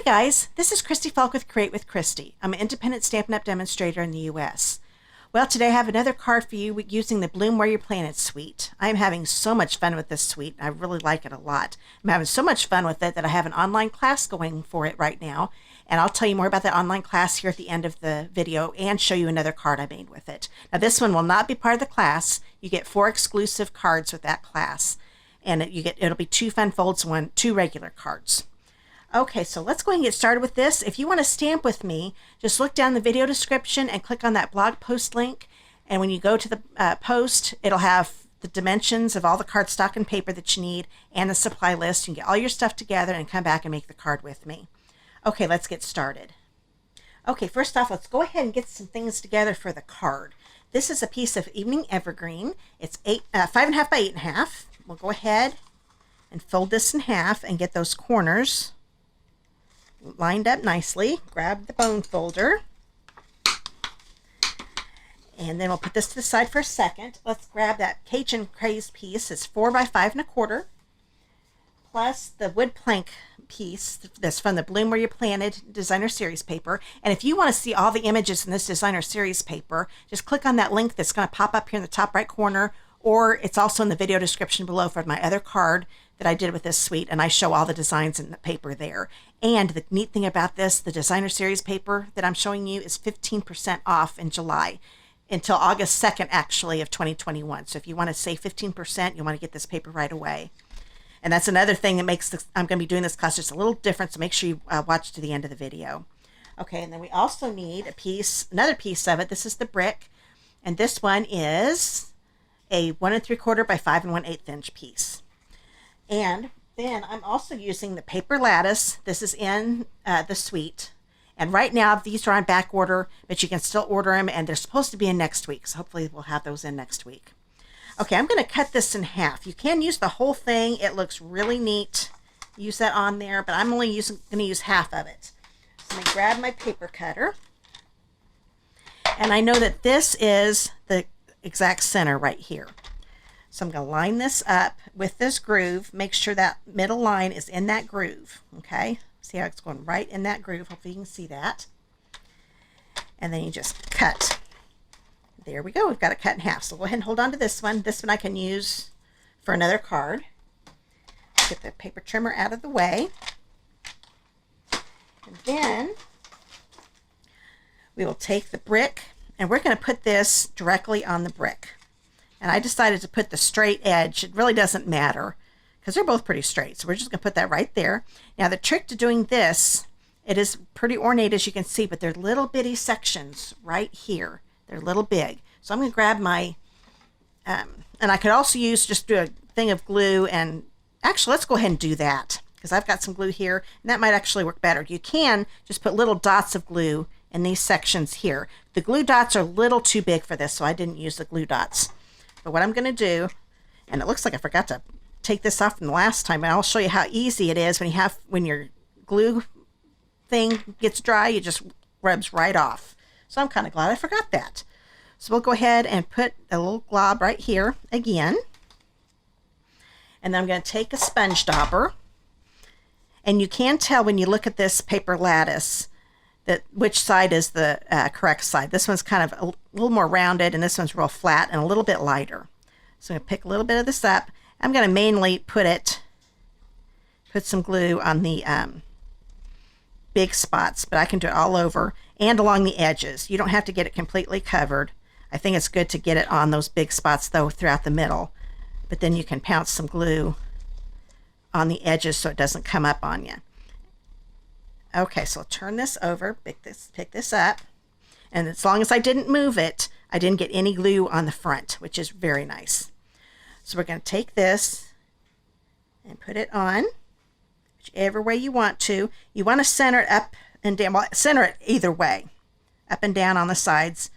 guys, this is Christy Fulk with Create with Christy. I'm an independent Stampin' Up! Demonstrator in the US. Well, today I have another card for you using the Bloom Where You're Planted suite. I'm having so much fun with this suite. I really like it a lot. I'm having so much fun with it that I have an online class going for it right now. And I'll tell you more about that online class here at the end of the video and show you another card I made with it. Now this one will not be part of the class. You get 4 exclusive cards with that class. And it'll be 2 fun folds and 2 regular cards. Okay, so let's go ahead and get started with this. If you want to stamp with me, just look down the video description and click on that blog post link. And when you go to the post, it'll have the dimensions of all the cardstock and paper that you need and the supply list. You can get all your stuff together and come back and make the card with me. Okay, let's get started. Okay, first off, let's go ahead and get some things together for the card. This is a piece of Evening Evergreen. It's 5.5 by 8.5. We'll go ahead and fold this in half and get those corners lined up nicely. Grab the bone folder. And then we'll put this to the side for a second. Let's grab that Cajun Craze piece. It's 4 by 5.25. Plus the wood plank piece that's from the Bloom Where You Planted Designer Series paper. And if you want to see all the images in this Designer Series paper, just click on that link that's going to pop up here in the top right corner, or it's also in the video description below for my other card that I did with this suite, and I show all the designs in the paper there. And the neat thing about this, the Designer Series paper that I'm showing you is 15% off in July until August 2nd, actually, of 2021. So if you want to save 15%, you want to get this paper right away. And that's another thing that makes this, I'm going to be doing this class just a little different, so make sure you watch to the end of the video. Okay, and then we also need a piece, another piece of it. This is the brick, and this one is a 1 3/4 by 5 1/8 inch piece. And then I'm also using the paper lattice. This is in the suite. And right now these are on back order, but you can still order them, and they're supposed to be in next week. So hopefully we'll have those in next week. Okay, I'm going to cut this in half. You can use the whole thing. It looks really neat. Use that on there, but I'm only going to use half of it. So let me grab my paper cutter. And I know that this is the exact center right here. So I'm going to line this up with this groove. Make sure that middle line is in that groove. Okay, see how it's going right in that groove. Hopefully you can see that. And then you just cut. There we go. We've got it cut in half. So go ahead and hold on to this one. This one I can use for another card. Get the paper trimmer out of the way. And then we will take the brick, and we're going to put this directly on the brick. And I decided to put the straight edge. It really doesn't matter because they're both pretty straight. So we're just going to put that right there. Now the trick to doing this, it is pretty ornate as you can see, but they're little bitty sections right here. They're little big. So I'm going to grab my, and I could also do a thing of glue, and actually let's go ahead and do that because I've got some glue here, and that might actually work better. You can just put little dots of glue in these sections here. The glue dots are a little too big for this, so I didn't use the glue dots. But what I'm going to do, and it looks like I forgot to take this off from the last time, and I'll show you how easy it is when your glue thing gets dry, it just rubs right off. So I'm kind of glad I forgot that. So we'll go ahead and put a little glob right here again. And then I'm going to take a sponge dauber. And you can tell when you look at this paper lattice that which side is the correct side. This one's kind of a little more rounded, and this one's real flat and a little bit lighter. So I'm going to pick a little bit of this up. I'm going to mainly put some glue on the big spots, but I can do it all over and along the edges. You don't have to get it completely covered. I think it's good to get it on those big spots though throughout the middle, but then you can pounce some glue on the edges so it doesn't come up on you. Okay, so I'll turn this over, pick this up, and as long as I didn't move it, I didn't get any glue on the front, which is very nice. So we're going to take this and put it on whichever way you want to. You want to center it up and down. Well, center it either way, up and down on the sides.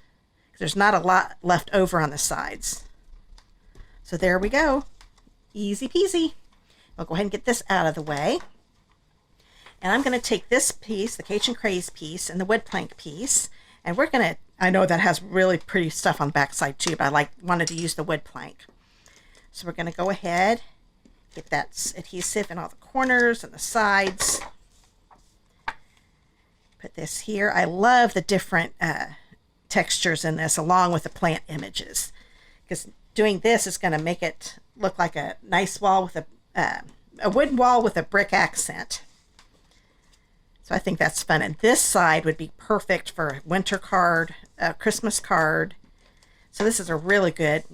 There's not a lot left over on the sides. So there we go. Easy peasy. We'll go ahead and get this out of the way. And I'm going to take this piece, the Cajun Craze piece, and the wood plank piece, and we're going to, I know that has really pretty stuff on the back side too, but I wanted to use the wood plank. So we're going to go ahead, get that adhesive in all the corners and the sides. Put this here. I love the different textures in this along with the plant images, because doing this is going to make it look like a nice wall with a wooden wall with a brick accent. So I think that's fun. And this side would be perfect for a winter card, a Christmas card. So this is a really good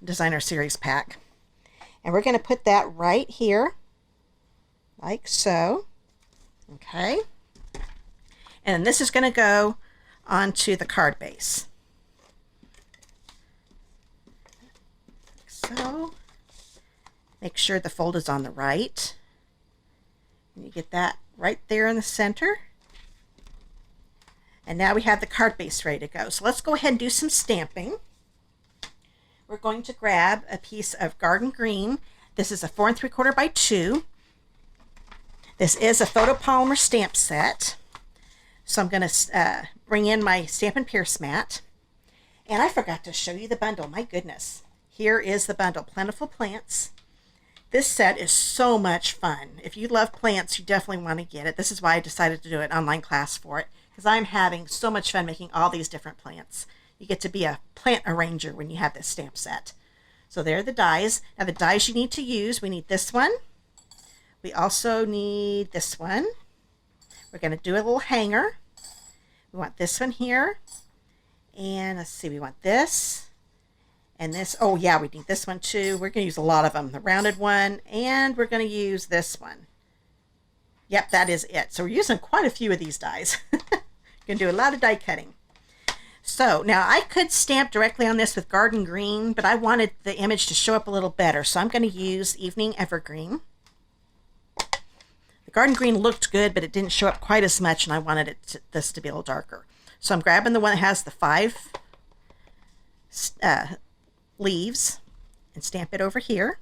designer series pack. And we're going to put that right here, like so. Okay. And this is going to go onto the card base. Like so. Make sure the fold is on the right. And you get that right there in the center. And now we have the card base ready to go. So let's go ahead and do some stamping. We're going to grab a piece of Garden Green. This is a 4 3/4 by 2. This is a photopolymer stamp set. So I'm going to bring in my Stampin' Pierce mat. And I forgot to show you the bundle. My goodness. Here is the bundle, Plentiful Plants. This set is so much fun. If you love plants, you definitely want to get it. This is why I decided to do an online class for it, because I'm having so much fun making all these different plants. You get to be a plant arranger when you have this stamp set. So there are the dies. Now the dies you need to use, we need this one. We also need this one. We're going to do a little hanger. We want this one here. And let's see, we want this. And this, oh yeah, we need this one too. We're going to use a lot of them. The rounded one, and we're going to use this one. Yep, that is it. So we're using quite a few of these dies. Going to do a lot of die cutting. So now I could stamp directly on this with Garden Green, but I wanted the image to show up a little better. So I'm going to use Evening Evergreen. The Garden Green looked good, but it didn't show up quite as much, and I wanted this to be a little darker. So I'm grabbing the one that has the 5 leaves and stamp it over here.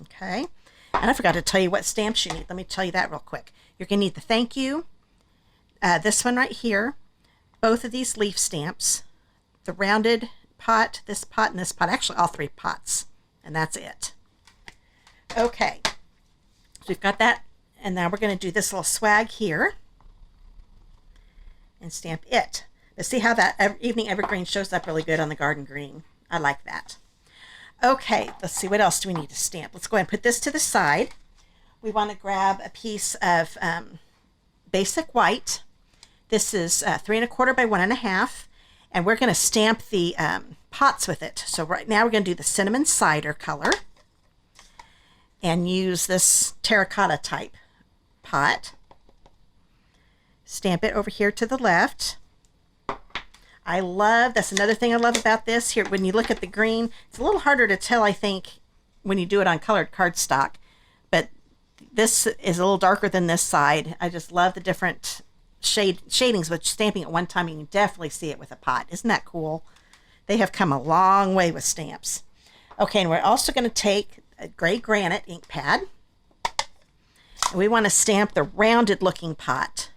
Okay. And I forgot to tell you what stamps you need. Let me tell you that real quick. You're going to need the thank you, this one right here, both of these leaf stamps, the rounded pot, this pot, and this pot. Actually, all 3 pots. And that's it. Okay. So we've got that. And now we're going to do this little swag here and stamp it. But see how that Evening Evergreen shows up really good on the Garden Green. I like that. Okay, let's see, what else do we need to stamp? Let's go ahead and put this to the side. We want to grab a piece of basic white. This is 3 1/4 by 1 1/2, and we're going to stamp the pots with it. So right now we're going to do the cinnamon cider color and use this terracotta type pot. Stamp it over here to the left. That's another thing I love about this here. When you look at the green, it's a little harder to tell, I think, when you do it on colored cardstock. But this is a little darker than this side. I just love the different shadings with stamping at one time. You can definitely see it with a pot. Isn't that cool? They have come a long way with stamps. Okay, and we're also going to take a gray granite ink pad. And we want to stamp the rounded looking pot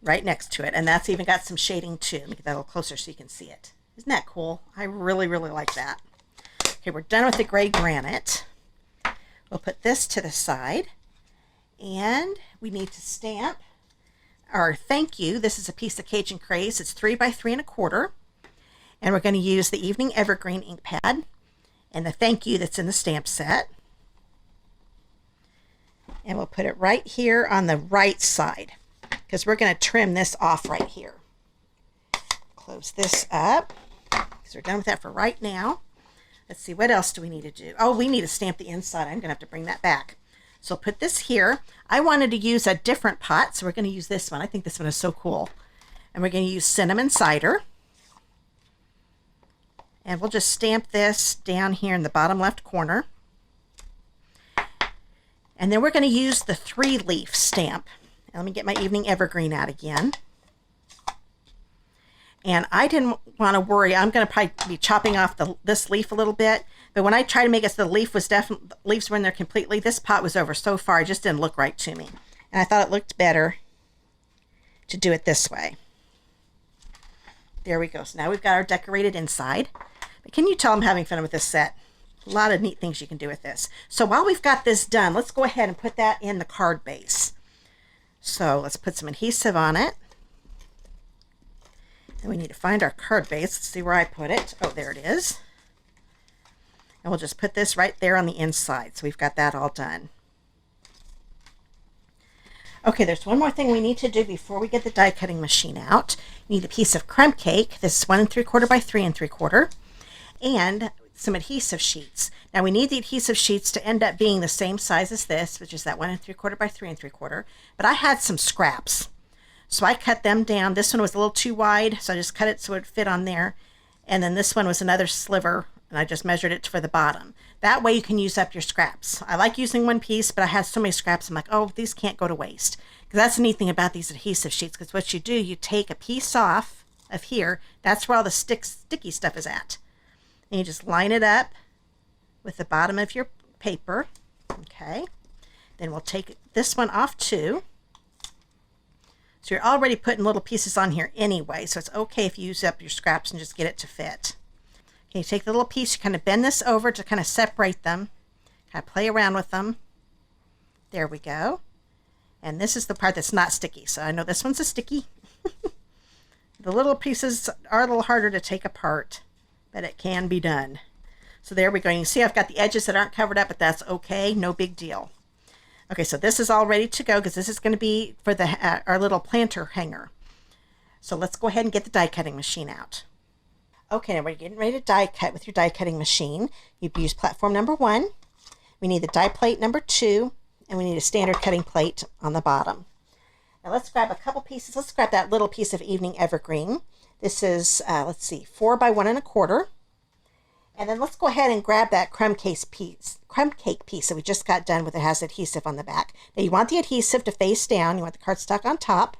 right next to it, and that's even got some shading too. Let me get that a little closer so you can see it. Isn't that cool? I really, really like that. Okay, we're done with the gray granite. We'll put this to the side, and we need to stamp our thank you. This is a piece of Cajun Craze. It's 3 by 3 1/4, and we're going to use the Evening Evergreen ink pad and the thank you that's in the stamp set. And we'll put it right here on the right side, because we're going to trim this off right here. Close this up, because we're done with that for right now. Let's see, what else do we need to do? Oh, we need to stamp the inside. I'm going to have to bring that back. So put this here. I wanted to use a different pot, so we're going to use this one. I think this one is so cool. And we're going to use cinnamon cider. And we'll just stamp this down here in the bottom left corner. And then we're going to use the 3-leaf stamp. Let me get my Evening Evergreen out again. And I didn't want to worry. I'm going to probably be chopping off this leaf a little bit. But when I tried to make it so the leaves were in there completely, this pot was over so far, it just didn't look right to me. And I thought it looked better to do it this way. There we go. So now we've got our decorated inside. But can you tell I'm having fun with this set? A lot of neat things you can do with this. So while we've got this done, let's go ahead and put that in the card base. So let's put some adhesive on it. And we need to find our card base. Let's see where I put it. Oh, there it is. And we'll just put this right there on the inside. So we've got that all done. Okay, there's one more thing we need to do before we get the die cutting machine out. You need a piece of crumb cake. This is 1 3/4 by 3 3/4. And some adhesive sheets. Now we need the adhesive sheets to end up being the same size as this, which is that 1 3/4 by 3 3/4. But I had some scraps. So I cut them down. This one was a little too wide, so I just cut it so it would fit on there. And then this one was another sliver, and I just measured it for the bottom. That way you can use up your scraps. I like using one piece, but I had so many scraps, I'm like, oh, these can't go to waste. Because that's the neat thing about these adhesive sheets, because what you do, you take a piece off of here. That's where all the sticky stuff is at. And you just line it up with the bottom of your paper. Okay. Then we'll take this one off too. So you're already putting little pieces on here anyway, so it's okay if you use up your scraps and just get it to fit. Okay, you take the little piece, you kind of bend this over to kind of separate them, kind of play around with them. There we go. And this is the part that's not sticky. So I know this one's a sticky. The little pieces are a little harder to take apart, but it can be done. So there we go. You can see I've got the edges that aren't covered up, but that's okay. No big deal. Okay, so this is all ready to go because this is going to be for the our little planter hanger. So let's go ahead and get the die cutting machine out. Okay, now we're getting ready to die cut with your die cutting machine. You use platform number 1. We need the die plate number 2, and we need a standard cutting plate on the bottom. Now let's grab a couple pieces. Let's grab that little piece of evening evergreen. This is, let's see, 4 by 1 1/4. And then let's go ahead and grab that crumb cake piece that we just got done with. It has adhesive on the back. Now you want the adhesive to face down. You want the cardstock on top.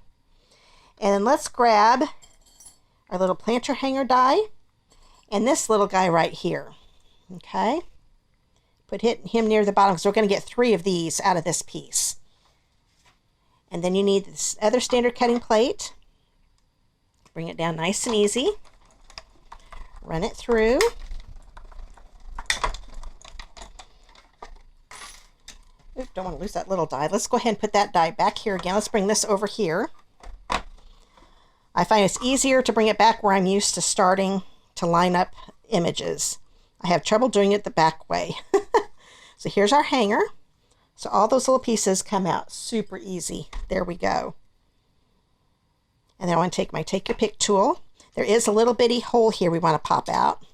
And then let's grab our little planter hanger die and this little guy right here. Okay. Put him near the bottom because we're going to get 3 of these out of this piece. And then you need this other standard cutting plate. Bring it down nice and easy. Run it through. Oops, don't want to lose that little die. Let's go ahead and put that die back here again. Let's bring this over here. I find it's easier to bring it back where I'm used to starting to line up images. I have trouble doing it the back way. So here's our hanger. So all those little pieces come out super easy. There we go. And then I want to take my take your pick tool. There is a little bitty hole here we want to pop out.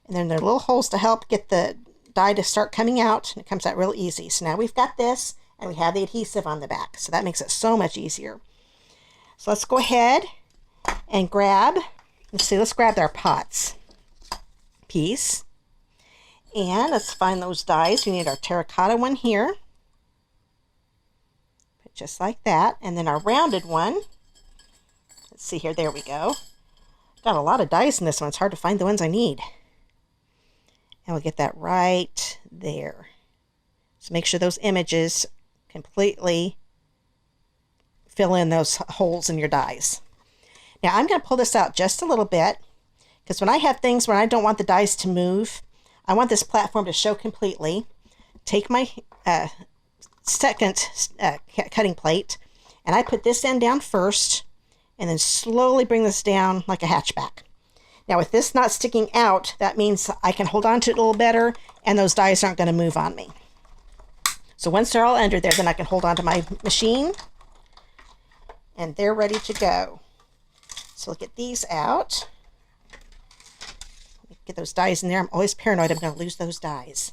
And then there are little holes to help get the die to start coming out, and it comes out real easy. So now we've got this, and we have the adhesive on the back, so that makes it so much easier. So let's go ahead and grab, let's grab our pots piece, and let's find those dies. We need our terracotta one here, put just like that, and then our rounded one. Let's see here, there we go. Got a lot of dies in this one. It's hard to find the ones I need. And we'll get that right there. So make sure those images completely fill in those holes in your dies. Now I'm going to pull this out just a little bit because when I have things where I don't want the dies to move, I want this platform to show completely. Take my second cutting plate and I put this end down first and then slowly bring this down like a hatchback. Now with this not sticking out, that means I can hold on to it a little better and those dies aren't going to move on me. So once they're all under there, then I can hold on to my machine and they're ready to go. So we'll get these out. Get those dies in there. I'm always paranoid I'm going to lose those dies.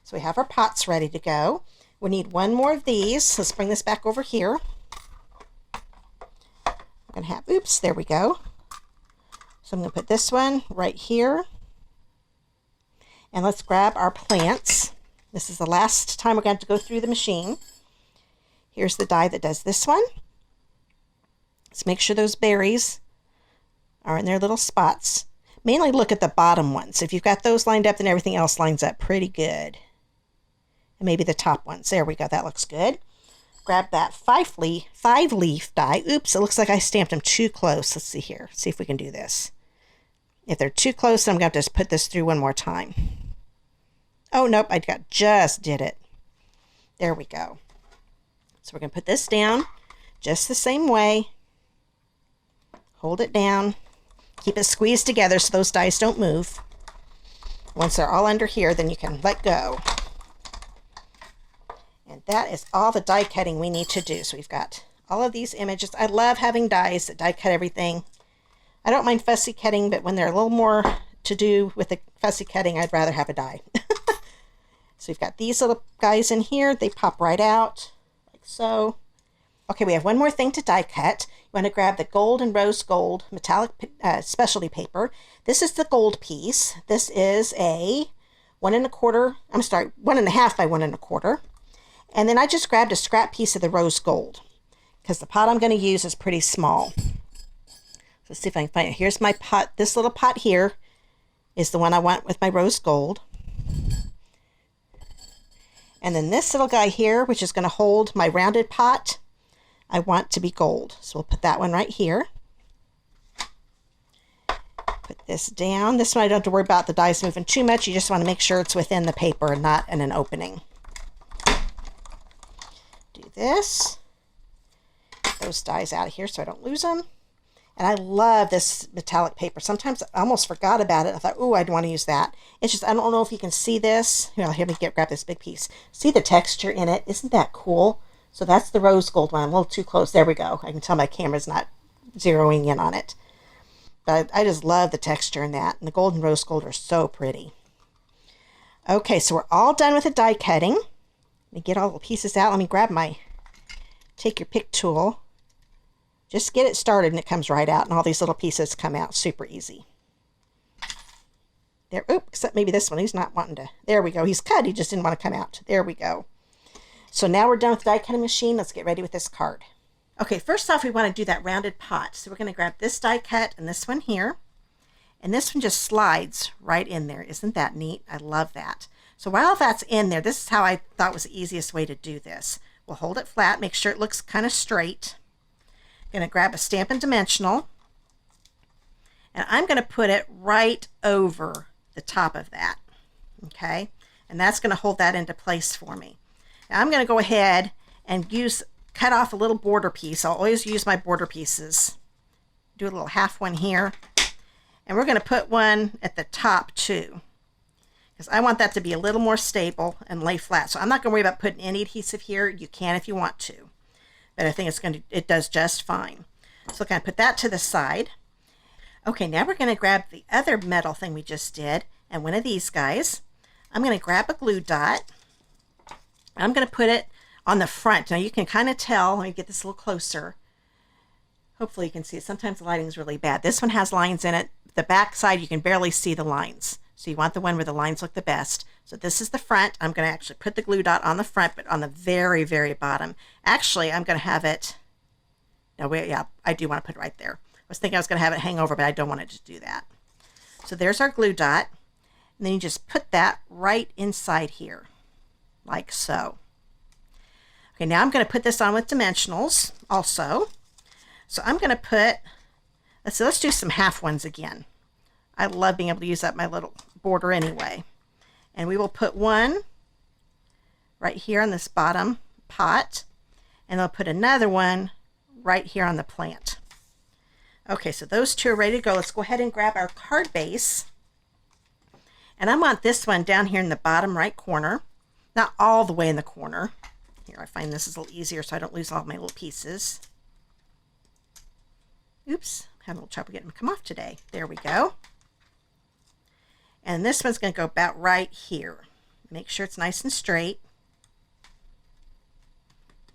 So we have our pots ready to go. We need one more of these. Let's bring this back over here. I'm going to have, oops, there we go. So I'm going to put this one right here. And let's grab our plants. This is the last time we're going to have to go through the machine. Here's the die that does this one. Let's make sure those berries are in their little spots. Mainly look at the bottom ones. If you've got those lined up, then everything else lines up pretty good. And maybe the top ones. There we go. That looks good. Grab that five leaf die. Oops, it looks like I stamped them too close. Let's see here. See if we can do this. If they're too close, I'm going to have to put this through one more time. Oh, nope, just did it. There we go. So we're going to put this down just the same way. Hold it down. Keep it squeezed together so those dies don't move. Once they're all under here, then you can let go. And that is all the die cutting we need to do. So we've got all of these images. I love having dies that die cut everything. I don't mind fussy cutting, but when they're a little more to do with the fussy cutting, I'd rather have a die. So we've got these little guys in here. They pop right out like so. Okay, we have one more thing to die cut. You want to grab the gold and rose gold metallic specialty paper. This is the gold piece. This is a 1.25, 1.5 by 1.25. And then I just grabbed a scrap piece of the rose gold because the pot I'm going to use is pretty small. So let's see if I can find it. Here's my pot. This little pot here is the one I want with my rose gold. And then this little guy here, which is going to hold my rounded pot, I want to be gold. So we'll put that one right here. Put this down. This one I don't have to worry about the dies moving too much. You just want to make sure it's within the paper and not in an opening. Do this. Get those dies out of here so I don't lose them. And I love this metallic paper. Sometimes I almost forgot about it. I thought, oh, I'd want to use that. It's just, I don't know if you can see this. Here, let me grab this big piece. See the texture in it? Isn't that cool? So that's the rose gold one. I'm a little too close. There we go. I can tell my camera's not zeroing in on it. But I just love the texture in that. And the gold and rose gold are so pretty. Okay, so we're all done with the die cutting. Let me get all the pieces out. Let me grab my, take your pick tool. Just get it started and it comes right out, and all these little pieces come out super easy. There, oop, except maybe this one. He's not wanting to. There we go. He's cut. He just didn't want to come out. There we go. So now we're done with the die cutting machine. Let's get ready with this card. Okay, first off, we want to do that rounded pot. So we're going to grab this die cut and this one here. And this one just slides right in there. Isn't that neat? I love that. So while that's in there, this is how I thought was the easiest way to do this. We'll hold it flat, make sure it looks kind of straight. I'm going to grab a Stampin' Dimensional, and I'm going to put it right over the top of that, okay? And that's going to hold that into place for me. Now I'm going to go ahead and cut off a little border piece. I'll always use my border pieces. Do a little half one here, and we're going to put one at the top too, because I want that to be a little more stable and lay flat. So I'm not going to worry about putting any adhesive here. You can if you want to. But I think it does just fine. So I'm going to put that to the side. Okay, now we're going to grab the other metal thing we just did, and one of these guys. I'm going to grab a glue dot. I'm going to put it on the front. Now you can kind of tell. Let me get this a little closer. Hopefully you can see it. Sometimes the lighting is really bad. This one has lines in it. The back side, you can barely see the lines. So you want the one where the lines look the best. So this is the front. I'm going to actually put the glue dot on the front, but on the very, very bottom. Actually, I'm going to have it, no, wait, yeah, I do want to put it right there. I was thinking I was going to have it hang over, but I don't want it to do that. So there's our glue dot. And then you just put that right inside here, like so. Okay, now I'm going to put this on with dimensionals also. So I'm going to put, let's do some half ones again. I love being able to use up my little border anyway. And we will put one right here on this bottom pot, and I'll put another one right here on the plant. Okay, so those two are ready to go. Let's go ahead and grab our card base. And I want this one down here in the bottom right corner, not all the way in the corner. Here, I find this is a little easier so I don't lose all my little pieces. Oops, I'm having a little trouble getting them to come off today. There we go. And this one's going to go about right here. Make sure it's nice and straight.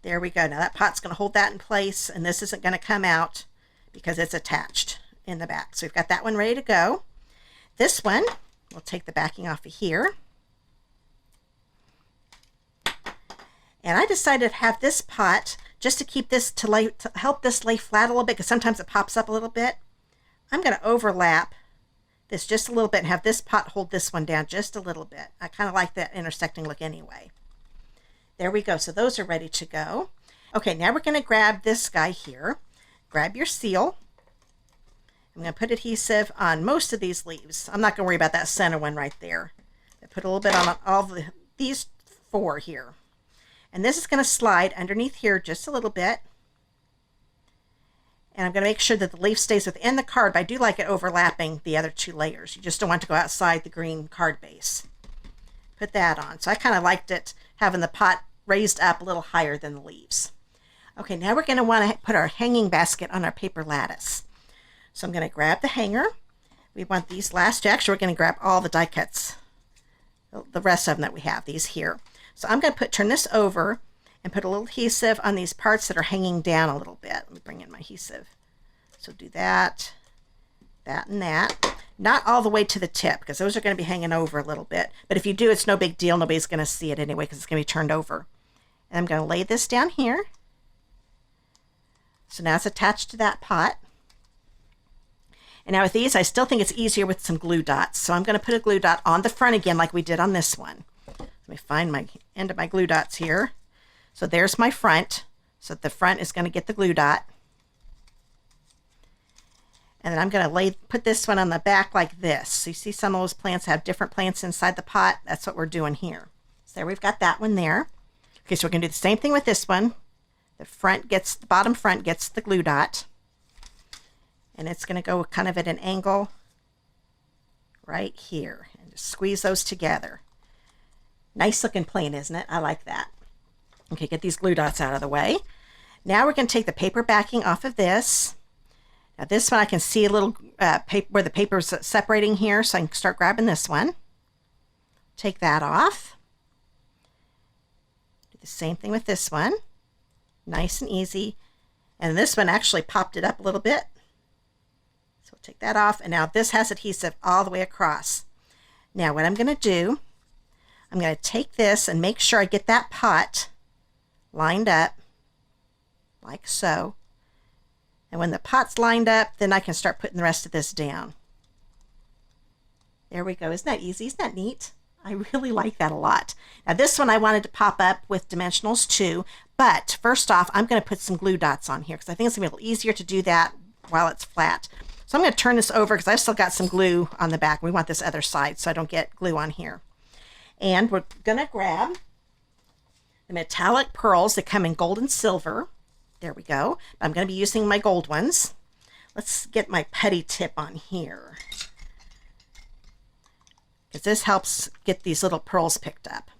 There we go. Now that pot's going to hold that in place, and this isn't going to come out because it's attached in the back. So we've got that one ready to go. This one, we'll take the backing off of here. And I decided to have this pot just to keep this to help this lay flat a little bit, because sometimes it pops up a little bit. I'm going to overlap this just a little bit and have this pot hold this one down just a little bit. I kind of like that intersecting look anyway. There we go. So those are ready to go. Okay, now we're going to grab this guy here. Grab your seal. I'm going to put adhesive on most of these leaves. I'm not going to worry about that center one right there. I put a little bit on all these four here. And this is going to slide underneath here just a little bit. And I'm going to make sure that the leaf stays within the card, but I do like it overlapping the other two layers. You just don't want to go outside the green card base. Put that on. So I kind of liked it having the pot raised up a little higher than the leaves. Okay, now we're going to want to put our hanging basket on our paper lattice. So I'm going to grab the hanger. We want these last two. Actually, we're going to grab all the die cuts, the rest of them that we have, these here. So I'm going to turn this over and put a little adhesive on these parts that are hanging down a little bit. Let me bring in my adhesive. So do that, that, and that. Not all the way to the tip, because those are going to be hanging over a little bit. But if you do, it's no big deal. Nobody's going to see it anyway, because it's going to be turned over. And I'm going to lay this down here. So now it's attached to that pot. And now with these, I still think it's easier with some glue dots. So I'm going to put a glue dot on the front again like we did on this one. Let me find my end of my glue dots here. So there's my front. So the front is going to get the glue dot. And then I'm going to put this one on the back like this. So you see some of those plants have different plants inside the pot. That's what we're doing here. So there we've got that one there. Okay, so we're going to do the same thing with this one. The bottom front gets the glue dot. And it's going to go kind of at an angle right here. And just squeeze those together. Nice looking plant, isn't it? I like that. Okay, get these glue dots out of the way. Now we're going to take the paper backing off of this. Now this one I can see a little paper where the paper is separating here, so I can start grabbing this one. Take that off. Do the same thing with this one. Nice and easy. And this one actually popped it up a little bit. So we'll take that off. And now this has adhesive all the way across. Now what I'm going to do, I'm going to take this and make sure I get that pot lined up like so. And when the pot's lined up, then I can start putting the rest of this down. There we go. Isn't that easy? Isn't that neat? I really like that a lot. Now this one I wanted to pop up with dimensionals too, but first off, I'm going to put some glue dots on here because I think it's going to be a little easier to do that while it's flat. So I'm going to turn this over because I've still got some glue on the back. We want this other side so I don't get glue on here. And we're going to grab the metallic pearls that come in gold and silver. There we go. I'm going to be using my gold ones. Let's get my putty tip on here, because this helps get these little pearls picked up.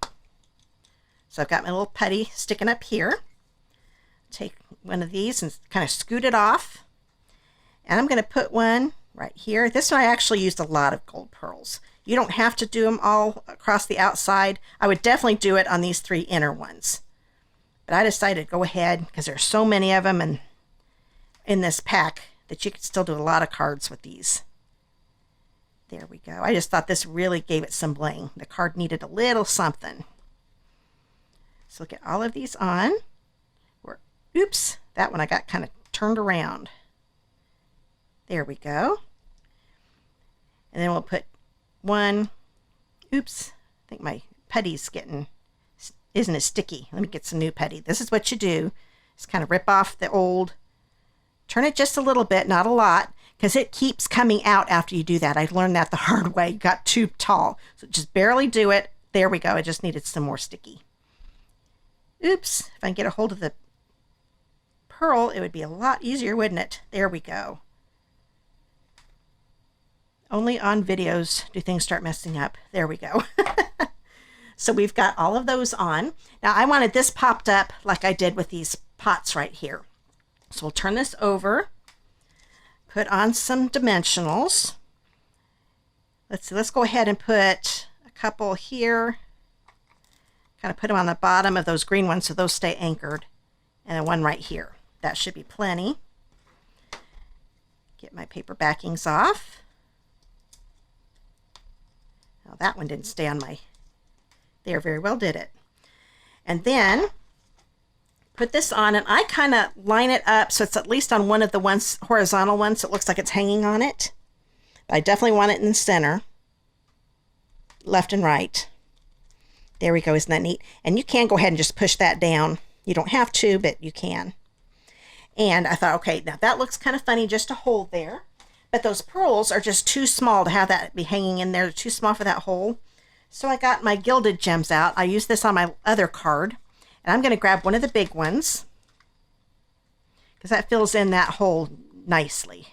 So I've got my little putty sticking up here. Take one of these and kind of scoot it off. And I'm going to put one right here. This one I actually used a lot of gold pearls. You don't have to do them all across the outside. I would definitely do it on these three inner ones. But I decided to go ahead because there's so many of them in this pack that you could still do a lot of cards with these. There we go. I just thought this really gave it some bling. The card needed a little something. So get all of these on. Oops, that one I got kind of turned around. There we go. And then we'll put one. Oops, I think my putty's isn't as sticky. Let me get some new putty. This is what you do. Just kind of rip off the old. Turn it just a little bit, not a lot, because it keeps coming out after you do that. I learned that the hard way. It got too tall. So just barely do it. There we go. I just needed some more sticky. Oops. If I can get a hold of the pearl, it would be a lot easier, wouldn't it? There we go. Only on videos do things start messing up. There we go. So we've got all of those on. Now I wanted this popped up like I did with these pots right here. So we'll turn this over, put on some dimensionals. Let's see, let's go ahead and put a couple here. Kind of put them on the bottom of those green ones so those stay anchored. And then one right here. That should be plenty. Get my paper backings off. Now that one didn't stay on my there very well, did it? And then put this on, and I kind of line it up so it's at least on one of the ones horizontal ones so it looks like it's hanging on it. But I definitely want it in the center, left and right. There we go. Isn't that neat? And you can go ahead and just push that down. You don't have to, but you can. And I thought, okay, now that looks kind of funny just to hold there, but those pearls are just too small to have that be hanging in there. They're too small for that hole. So I got my gilded gems out. I used this on my other card, And I'm going to grab one of the big ones because that fills in that hole nicely.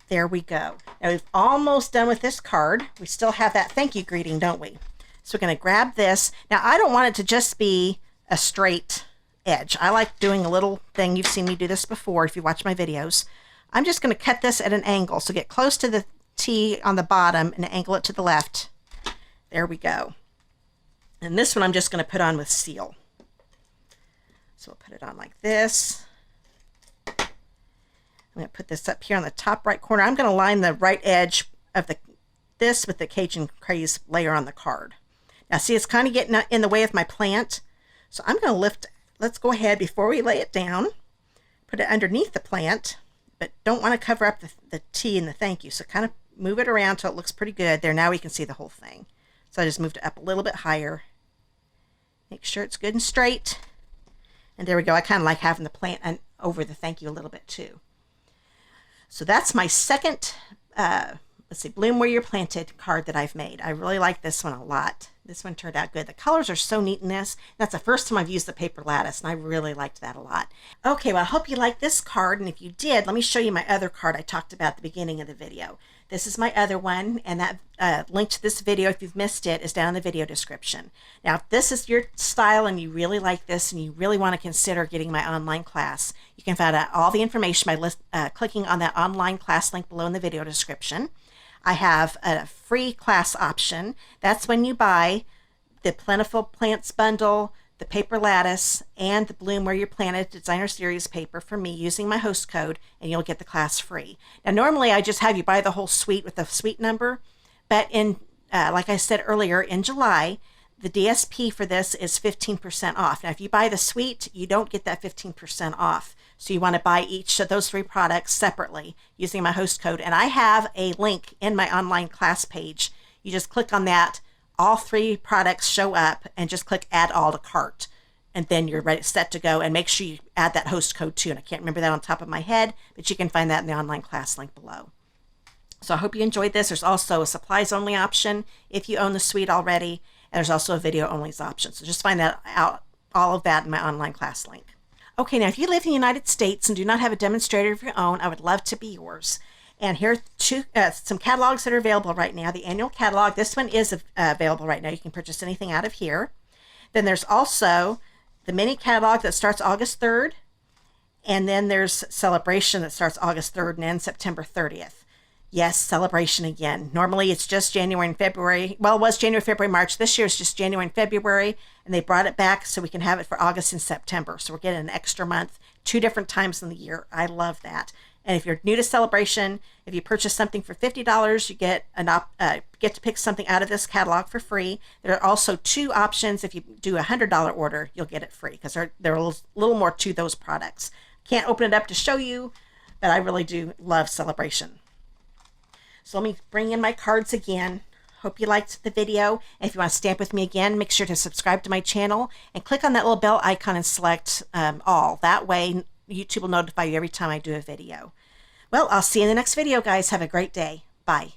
There we go. Now we've almost done with this card. We still have that thank you greeting, don't we? So we're going to grab this. Now I don't want it to just be a straight edge. I like doing a little thing. You've seen me do this before if you watch my videos. I'm just going to cut this at an angle. So get close to the T on the bottom and angle it to the left. There we go. And this one I'm just going to put on with seal. So we'll put it on like this. I'm going to put this up here on the top right corner. I'm going to line the right edge of this with the Cajun Craze layer on the card. Now see, it's kind of getting in the way of my plant. So I'm going to lift, let's go ahead before we lay it down, put it underneath the plant, but don't want to cover up the T and the thank you. So kind of move it around till it looks pretty good. There, now we can see the whole thing. So I just moved it up a little bit higher. Make sure it's good and straight. And there we go. I kind of like having the plant over the thank you a little bit too. So that's my second, let's see, Bloom Where You're Planted card that I've made. I really like this one a lot. This one turned out good. The colors are so neat in this. That's the first time I've used the paper lattice, and I really liked that a lot. Okay, well, I hope you liked this card, and if you did, let me show you my other card I talked about at the beginning of the video. This is my other one, and that link to this video, if you've missed it, is down in the video description. Now, if this is your style and you really like this and you really want to consider getting my online class, you can find out all the information by clicking on that online class link below in the video description. I have a free class option. That's when you buy the Plentiful Plants bundle, the paper lattice, and the Bloom Where You're Planted Designer Series paper from me using my host code, and you'll get the class free. Now, normally I just have you buy the whole suite with the suite number, but like I said earlier, in July, the DSP for this is 15% off. Now, if you buy the suite, you don't get that 15% off. So you want to buy each of those 3 products separately using my host code. And I have a link in my online class page. You just click on that. All 3 products show up and just click add all to cart. And then you're ready, set to go. And make sure you add that host code too. And I can't remember that on top of my head, but you can find that in the online class link below. So I hope you enjoyed this. There's also a supplies only option if you own the suite already. And there's also a video only option. So just find that out, all of that in my online class link. Okay, now if you live in the United States and do not have a demonstrator of your own, I would love to be yours. And here are some catalogs that are available right now. The annual catalog, this one is available right now. You can purchase anything out of here. Then there's also the mini catalog that starts August 3rd. And then there's Sale-A-Bration that starts August 3rd and ends September 30th. Yes, Sale-A-Bration again. Normally it's just January and February. Well, it was January, February, March. This year it's just January and February, and they brought it back so we can have it for August and September. So we're getting an extra month, 2 different times in the year. I love that. And if you're new to Sale-A-Bration, if you purchase something for $50, you get to pick something out of this catalog for free. There are also 2 options. If you do a $100 order, you'll get it free because there are a little more to those products. Can't open it up to show you, but I really do love Sale-A-Bration. So let me bring in my cards again. Hope you liked the video. And if you want to stamp with me again, make sure to subscribe to my channel and click on that little bell icon and select all. That way, YouTube will notify you every time I do a video. Well, I'll see you in the next video, guys. Have a great day. Bye.